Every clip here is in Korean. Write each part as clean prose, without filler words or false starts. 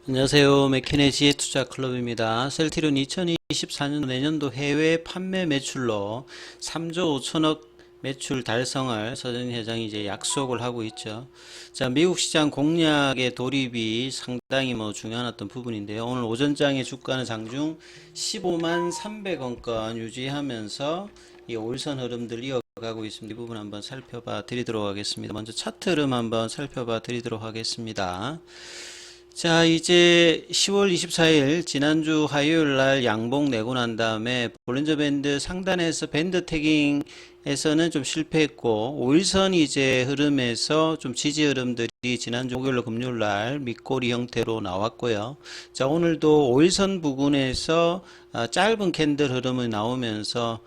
안녕하세요. 맥키네지의 투자클럽입니다. 셀트리온 2024년 내년도 해외 판매 매출로 3조 5천억 매출 달성을 서정희 회장이 이제 약속을 하고 있죠. 자, 미국 시장 공략의 돌입이 상당히 중요한 어떤 부분인데요. 오늘 오전장의 주가는 장중 15만 300원권 유지하면서 이 5일선 흐름들 이어가고 있습니다. 이 부분 한번 살펴봐 드리도록 하겠습니다. 먼저 차트 흐름 한번 살펴봐 드리도록 하겠습니다. 자, 이제 10월 24일 지난주 화요일 날 양봉 내고 난 다음에 볼린저 밴드 상단에서 밴드 태깅에서는 좀 실패했고 5일선 이제 흐름에서 좀 지지 흐름들이 지난주 목요일 금요일 날 밑꼬리 형태로 나왔고요. 자, 오늘도 5일선 부근에서 짧은 캔들 흐름이 나오면서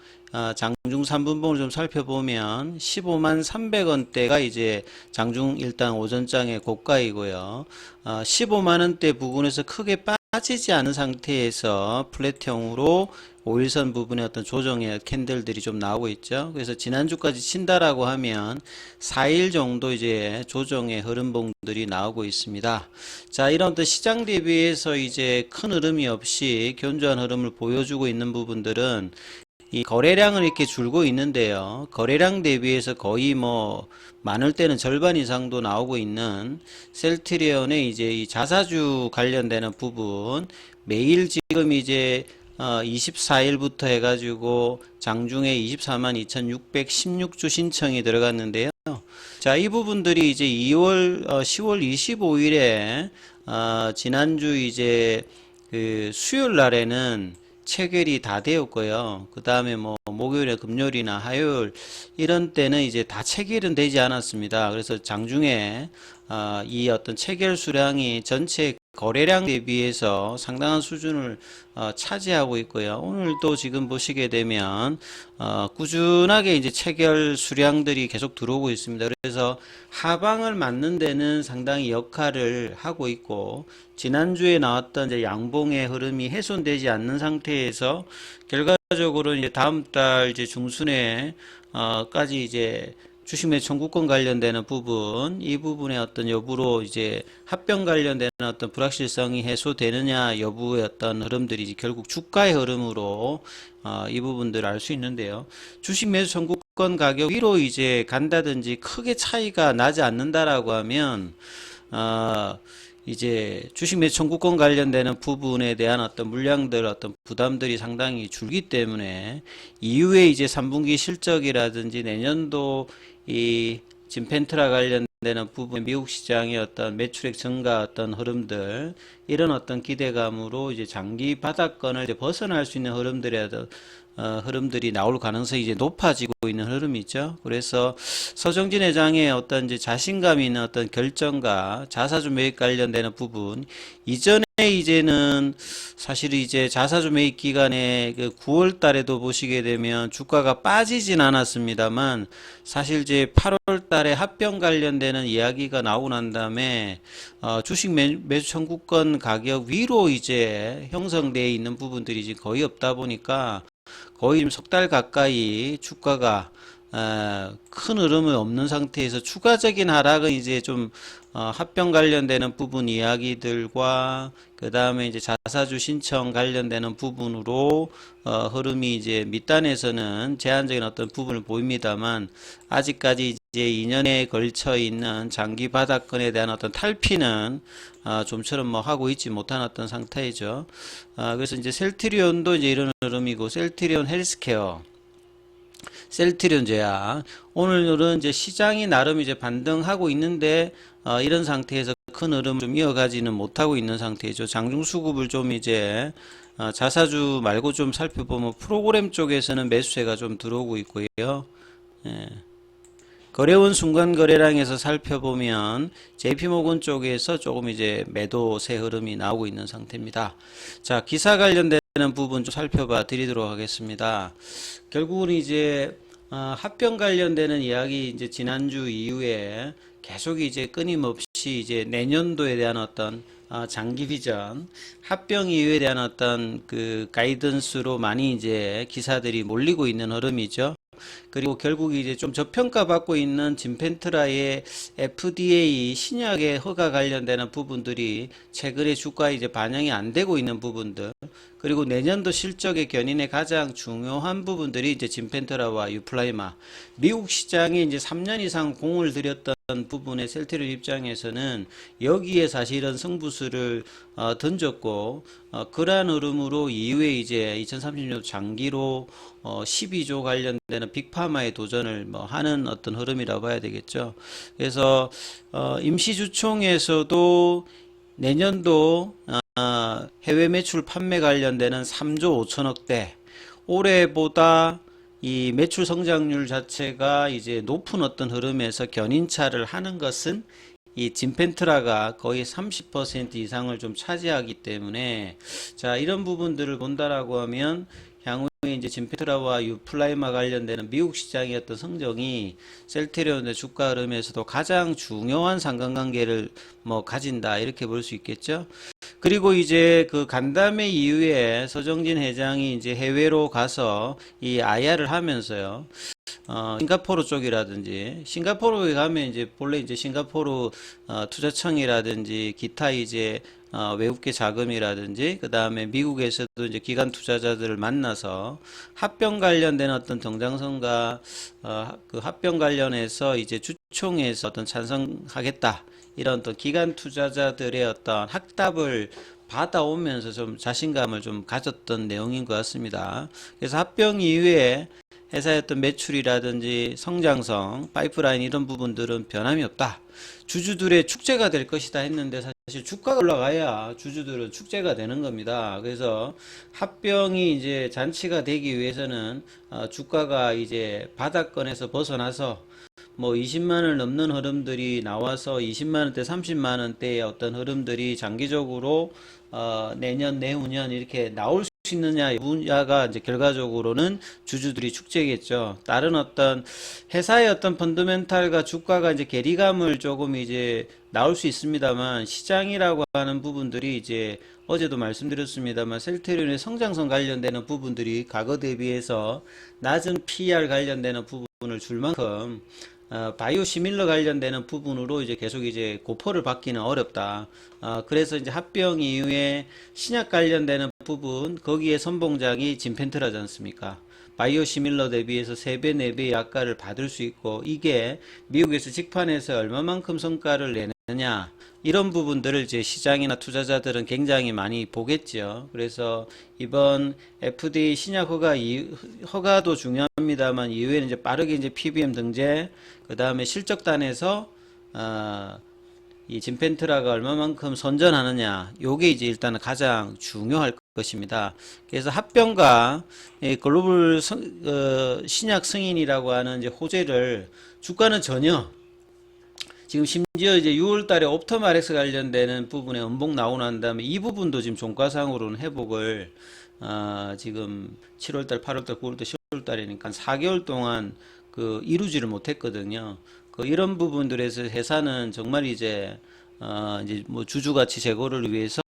장중 3분봉을 좀 살펴보면 15만 300원대가 이제 장중 일단 오전장의 고가이고요. 15만원대 부근에서 크게 빠지지 않은 상태에서 플랫형으로 5일선 부분에 어떤 조정의 캔들들이 좀 나오고 있죠. 그래서 지난주까지 친다라고 하면 4일 정도 이제 조정의 흐름봉들이 나오고 있습니다. 자, 이런 어떤 시장 대비해서 이제 큰 흐름이 없이 견조한 흐름을 보여주고 있는 부분들은 이 거래량은 이렇게 줄고 있는데요. 거래량 대비해서 거의 많을 때는 절반 이상도 나오고 있는 셀트리온의 이제 이 자사주 관련되는 부분 매일 지금 이제 24일부터 해가지고 장중에 24만 2616주 신청이 들어갔는데요. 자, 이 부분들이 이제 10월 25일에 지난주 이제 그 수요일 날에는 체결이 다 되었고요. 그 다음에 목요일에 금요일이나 화요일 이런 때는 이제 다 체결은 되지 않았습니다. 그래서 장중에 이 어떤 체결 수량이 전체 거래량 대비해서 상당한 수준을 차지하고 있고요. 오늘도 지금 보시게 되면 꾸준하게 이제 체결 수량들이 계속 들어오고 있습니다. 그래서 하방을 맞는 데는 상당히 역할을 하고 있고 지난주에 나왔던 이제 양봉의 흐름이 훼손되지 않는 상태에서 결과적으로 이제 다음 달 이제 중순에 까지 이제 주식 매수 청구권 관련되는 부분, 이 부분의 어떤 여부로 이제 합병 관련되는 어떤 불확실성이 해소되느냐 여부의 어떤 흐름들이 이제 결국 주가의 흐름으로 이 부분들을 알 수 있는데요. 주식 매수 청구권 가격 위로 이제 간다든지 크게 차이가 나지 않는다라고 하면 이제 주식 매수 청구권 관련되는 부분에 대한 어떤 물량들, 어떤 부담들이 상당히 줄기 때문에 이후에 이제 3분기 실적이라든지 내년도 이 진펜트라 관련되는 부분, 미국 시장의 어떤 매출액 증가 어떤 흐름들, 이런 어떤 기대감으로 이제 장기 바닥권을 이제 벗어날 수 있는 흐름들이 나올 가능성이 이제 높아지고 있는 흐름이죠. 그래서 서정진 회장의 어떤 이제 자신감 있는 어떤 결정과 자사주 매입 관련되는 부분, 이전에 이제는 사실 이제 자사주 매입 기간에 그 9월 달에도 보시게 되면 주가가 빠지진 않았습니다만 사실 이제 8월 달에 합병 관련되는 이야기가 나오고 난 다음에 주식 매수 청구권 가격 위로 이제 형성되어 있는 부분들이 지금 거의 없다 보니까 거의 석 달 가까이 주가가 큰 흐름이 없는 상태에서 추가적인 하락은 이제 좀 합병 관련되는 부분 이야기들과 그 다음에 이제 자사주 신청 관련되는 부분으로 흐름이 이제 밑단에서는 제한적인 어떤 부분을 보입니다만 아직까지 이제 2년에 걸쳐 있는 장기 바닥권에 대한 어떤 탈피는 좀처럼 하고 있지 못한 어떤 상태이죠. 그래서 이제 셀트리온도 이제 이런 흐름이고 셀트리온 헬스케어 셀트리온 제약 오늘은 이제 시장이 나름 이제 반등하고 있는데 이런 상태에서 큰 흐름을 좀 이어가지는 못하고 있는 상태이죠. 장중 수급을 좀 이제 자사주 말고 좀 살펴보면 프로그램 쪽에서는 매수세가 좀 들어오고 있고요. 예. 거래원 순간 거래량에서 살펴보면 JP모건 쪽에서 조금 이제 매도세 흐름이 나오고 있는 상태입니다. 자, 기사 관련되는 부분 좀 살펴봐 드리도록 하겠습니다. 결국은 이제 합병 관련되는 이야기 이제 지난주 이후에 계속 이제 끊임없이 이제 내년도에 대한 어떤 장기 비전, 합병 이후에 대한 어떤 그 가이던스로 많이 이제 기사들이 몰리고 있는 흐름이죠. 그리고 결국 이제 좀 저평가받고 있는 진펜트라의 FDA 신약의 허가 관련되는 부분들이 최근에 주가에 이제 반영이 안 되고 있는 부분들, 그리고 내년도 실적의 견인의 가장 중요한 부분들이 이제 진펜트라와 유플라이마, 미국 시장에 이제 3년 이상 공을 들였던 부분의 셀트리온 입장에서는 여기에 사실은 승부수를 던졌고, 그러한 흐름으로 이후에 이제 2030년 장기로 12조 관련되는 빅파마의 도전을 뭐 하는 어떤 흐름이라고 봐야 되겠죠. 그래서 임시주총에서도 내년도 해외 매출 판매 관련되는 3조 5천억대, 올해보다 이 매출 성장률 자체가 이제 높은 어떤 흐름에서 견인차를 하는 것은 이 진펜트라가 거의 30% 이상을 좀 차지하기 때문에, 자, 이런 부분들을 본다라고 하면 향후에 이제 진펜트라와 유플라이마 관련되는 미국 시장의 어떤 성적이 셀트리온의 주가 흐름에서도 가장 중요한 상관관계를 뭐 가진다, 이렇게 볼 수 있겠죠. 그리고 이제 그 간담회 이후에 서정진 회장이 이제 해외로 가서 이 IR을 하면서요. 싱가포르 쪽이라든지, 싱가포르에 가면 이제 본래 이제 싱가포르 투자청이라든지 기타 이제 외국계 자금이라든지, 그 다음에 미국에서도 이제 기관 투자자들을 만나서 합병 관련된 어떤 정장선과 그 합병 관련해서 이제 주총에서 어떤 찬성하겠다, 이런 또 기관 투자자들의 어떤 확답을 받아오면서 좀 자신감을 좀 가졌던 내용인 것 같습니다. 그래서 합병 이후에 회사의 어떤 매출이라든지 성장성, 파이프라인 이런 부분들은 변함이 없다. 주주들의 축제가 될 것이다 했는데, 사실 주가가 올라가야 주주들은 축제가 되는 겁니다. 그래서 합병이 이제 잔치가 되기 위해서는 주가가 이제 바닥권에서 벗어나서 뭐 20만을 넘는 흐름들이 나와서 20만원대, 30만원대의 어떤 흐름들이 장기적으로 내년, 내후년 이렇게 나올 수 있느냐 여부가 이제 결과적으로는 주주들이 축제겠죠. 다른 어떤 회사의 어떤 펀더멘탈과 주가가 이제 괴리감을 조금 이제 나올 수 있습니다만, 시장이라고 하는 부분들이 이제 어제도 말씀드렸습니다만 셀트리온의 성장성 관련되는 부분들이 과거 대비해서 낮은 PER 관련되는 부분을 줄 만큼 바이오 시밀러 관련되는 부분으로 이제 계속 이제 고퍼를 받기는 어렵다. 그래서 이제 합병 이후에 신약 관련되는 부분, 거기에 선봉장이 진펜트라지 않습니까? 바이오 시밀러 대비해서 3배, 4배의 약가를 받을 수 있고, 이게 미국에서 직판해서 얼마만큼 성과를 내느냐, 이런 부분들을 이제 시장이나 투자자들은 굉장히 많이 보겠죠. 그래서 이번 FDA 신약 허가도 중요합니다만, 이후에는 이제 빠르게 이제 PBM 등재, 그 다음에 실적단에서 이 진펜트라가 얼마만큼 선전하느냐, 요게 이제 일단은 가장 중요할 것입니다. 그래서 합병과 글로벌 신약 승인이라고 하는 이제 호재를 주가는 전혀, 지금 심지어 이제 6월 달에 옵터마렉스 관련되는 부분에 음봉 나오고 난 다음에 이 부분도 지금 종가상으로는 회복을 지금 7월 달, 8월 달, 9월 달, 10월 달이니까 4개월 동안 그 이루지를 못했거든요. 그 이런 부분들에서 회사는 정말 이제 뭐 주주가치 제고를 위해서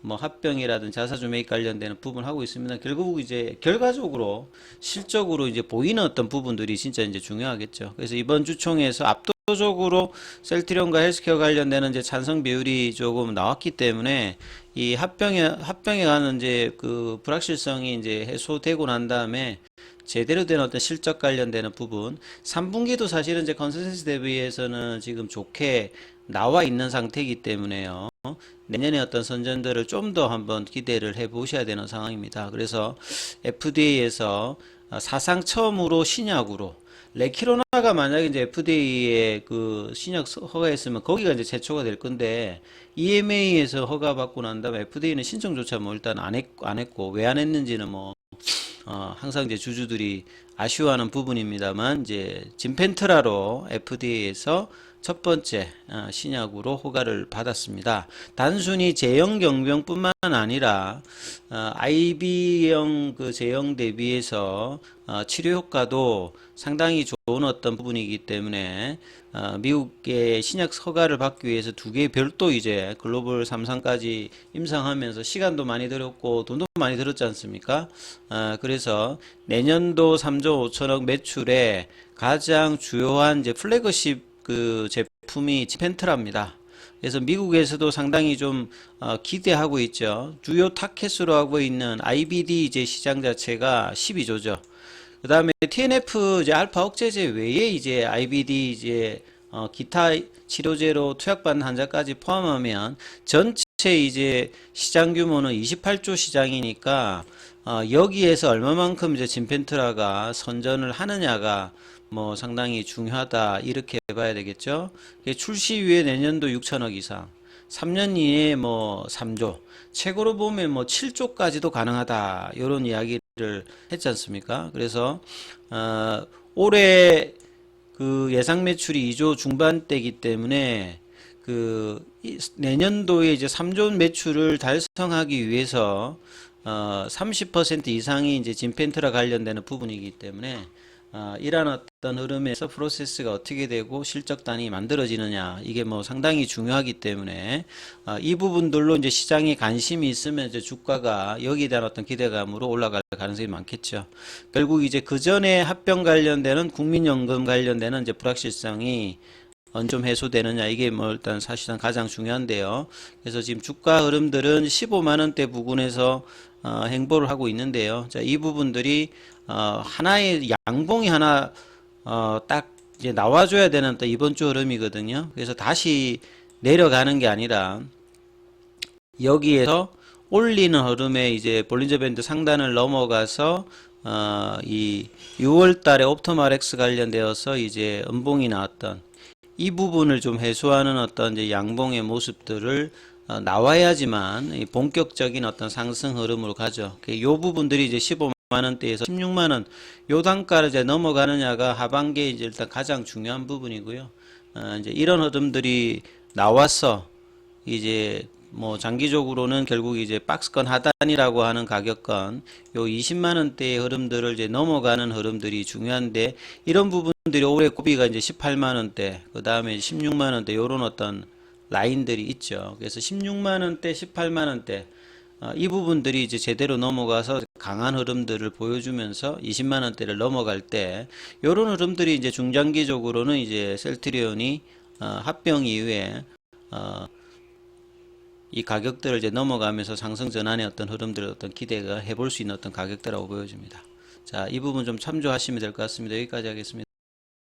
뭐 합병이라든 자사주 매입 관련되는 부분 하고 있습니다. 결국 이제 결과적으로 실적으로 이제 보이는 어떤 부분들이 진짜 이제 중요하겠죠. 그래서 이번 주총에서 압도적으로 셀트리온과 헬스케어 관련되는 이제 찬성 비율이 조금 나왔기 때문에 이 합병에 가는 이제 그 불확실성이 이제 해소되고 난 다음에 제대로 된 어떤 실적 관련되는 부분, 3분기도 사실은 이제 컨센서스 대비해서는 지금 좋게 나와 있는 상태이기 때문에요. 내년에 어떤 선전들을 좀 더 한번 기대를 해 보셔야 되는 상황입니다. 그래서 FDA에서 사상 처음으로 신약으로, 레키로나가 만약에 이제 FDA에 그 신약 허가했으면 거기가 이제 최초가 될 건데, EMA에서 허가받고 난 다음에 FDA는 신청조차 뭐 일단 안 했고, 왜 안 했는지는 뭐 항상 이제 주주들이 아쉬워하는 부분입니다만, 이제 진펜트라로 FDA에서 첫 번째 신약으로 허가를 받았습니다. 단순히 제형 경병뿐만 아니라 IB형 그 제형 대비해서 치료 효과도 상당히 좋은 어떤 부분이기 때문에 미국의 신약 허가를 받기 위해서 두 개 별도 이제 글로벌 3상까지 임상하면서 시간도 많이 들었고 돈도 많이 들었지 않습니까? 그래서 내년도 3조 5천억 매출에 가장 주요한 이제 플래그십 그 제품이 지펜트랍니다. 그래서 미국에서도 상당히 좀 기대하고 있죠. 주요 타켓으로 하고 있는 IBD 이제 시장 자체가 12조죠. 그 다음에 TNF 이제 알파 억제제 외에 이제 IBD 이제 기타 치료제로 투약받는 환자까지 포함하면 전체 이제 시장 규모는 28조 시장이니까 여기에서 얼마만큼 이제 진펜트라가 선전을 하느냐가 뭐 상당히 중요하다 이렇게 봐야 되겠죠. 출시 후에 내년도 6천억 이상, 3년 이내에 뭐 3조, 최고로 보면 뭐 7조까지도 가능하다 이런 이야기를 했지 않습니까? 그래서 올해 그 예상 매출이 2조 중반대이기 때문에 그 내년도에 이제 3조 매출을 달성하기 위해서 30% 이상이 이제 진펜트라 관련되는 부분이기 때문에 이러한 어떤 흐름에서 프로세스가 어떻게 되고 실적단이 만들어지느냐 이게 뭐 상당히 중요하기 때문에 이 부분들로 이제 시장에 관심이 있으면 이제 주가가 여기에 대한 어떤 기대감으로 올라갈 가능성이 많겠죠. 결국 이제 그 전에 합병 관련되는 국민연금 관련되는 이제 불확실성이 언좀 해소되느냐 이게 뭐 일단 사실상 가장 중요한데요. 그래서 지금 주가 흐름들은 15만 원대 부근에서 행보를 하고 있는데요. 자, 이 부분들이 하나의 양봉이 하나 딱 이제 나와줘야 되는 또 이번 주 흐름이거든요. 그래서 다시 내려가는 게 아니라 여기에서 올리는 흐름에 이제 볼린저 밴드 상단을 넘어가서 이 6월 달에 옵토말엑스 관련되어서 이제 음봉이 나왔던 이 부분을 좀 해소하는 어떤 이제 양봉의 모습들을 나와야지만 본격적인 어떤 상승 흐름으로 가죠. 이 부분들이 이제 15만 원대에서 16만 원, 요 단가를 이제 넘어가느냐가 하반기에 이제 일단 가장 중요한 부분이고요. 이제 이런 흐름들이 나와서 이제 뭐 장기적으로는 결국 이제 박스권 하단이라고 하는 가격권 요 20만 원대의 흐름들을 이제 넘어가는 흐름들이 중요한데 이런 부분들이 올해 고비가 이제 18만 원대 그 다음에 16만 원대 요런 어떤 라인들이 있죠. 그래서 16만 원대 18만 원대 이 부분들이 이제 제대로 넘어가서 강한 흐름들을 보여주면서 20만 원대를 넘어갈 때 요런 흐름들이 이제 중장기적으로는 이제 셀트리온이 합병 이후에 이 가격들을 이제 넘어가면서 상승 전환의 어떤 흐름들을 어떤 기대가 해볼 수 있는 어떤 가격대라고 보여집니다. 자, 이 부분 좀 참조하시면 될 것 같습니다. 여기까지 하겠습니다.